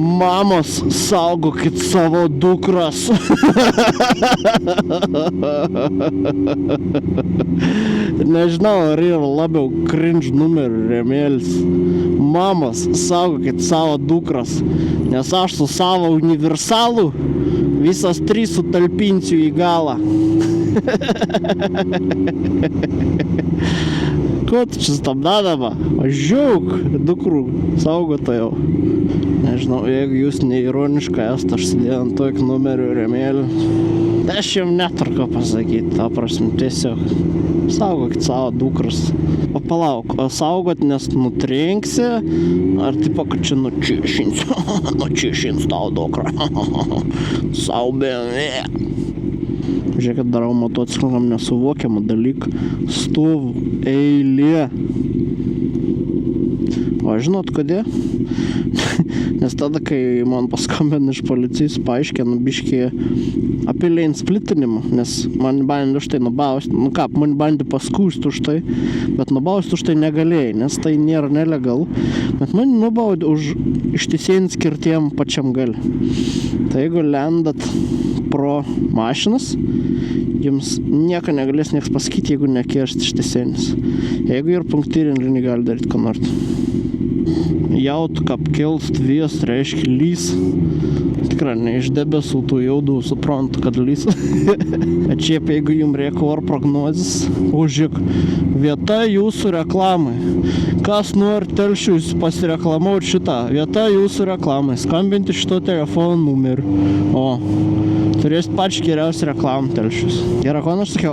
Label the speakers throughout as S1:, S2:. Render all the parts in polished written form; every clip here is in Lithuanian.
S1: Mamos, saugokit savo dukras. Nežinau, ar yra labiau cringe numerių rėmėlis. Mamos, saugokit savo dukras, nes aš su savo universalu visas 3 sutalpinsiu į galą. Ko tu čia stabdadama? Važiuok, dukrų saugotojau. Nežinau, jeigu jūs neironiškai esate, aš sėdėjau ant tokį numerių rėmėlių. Aš jums neturiu ką pasakyti, ta prasme, tiesiog saugokit savo dukras. O palauk, o saugot nes nutrenksi, ar tipo, kad čia nučiešins tau dukrą. Saubė. Žiūrėkit, darau motociklininkam nesuvokiamą dalyką. Stovu eilė. O žinot kodėl? Nes tada, kai man paskambino iš policijos, paaiškino biškį apie lane splitinimą, nes man bandė už tai nubausti, man bandė paskūsti už tai, bet nubausti už tai negalėjai, nes tai nėra nelegalu, bet man nubaudė už ištisėjant skirtiem pačiam gali. Tai jeigu lendat pro mašinas, jums nieko negalės nieks pasakyti, jeigu nekirst ištisėnis. Jeigu ir punktyrinį linį gali daryti, ką nors. Jaut, kap kilst vies, reiškia lys. Tikrai ne iš debesų tų jaudų suprantu, kad lys. Bet šiaip, jeigu jums reikia oro prognozės, užžiūrėk, vieta jūsų reklamai. Kas nori telšius pasireklamauti šitą? Vieta jūsų reklamai. Skambinti šito telefono numeriu. O, turėsit pačią geriausią reklamą telšius. Gerai, ko aš sakiau,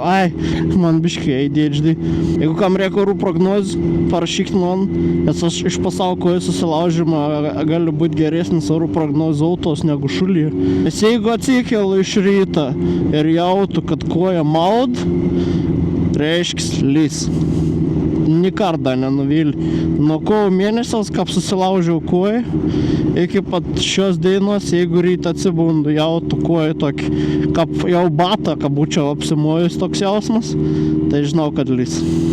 S1: man biškai ADHD. Jeigu kam reikia orų prognozės, parašykit man, nes aš iš pasaulio koja susilaužimą gali būti geresnis orų prognozautos negu šulį. Nes jeigu atsikėlu iš ryto ir jautu, kad koja maud, reiškis lys. Nikardą nenuvylė. Nuo kovo mėnesiaus, kaip susilaužiau koją, iki pat šios dienos, jeigu rytą atsibundu, jautu koją tokį, kaip jau batą, kad būčiau apsimojus toks jausmas, tai žinau, kad lys.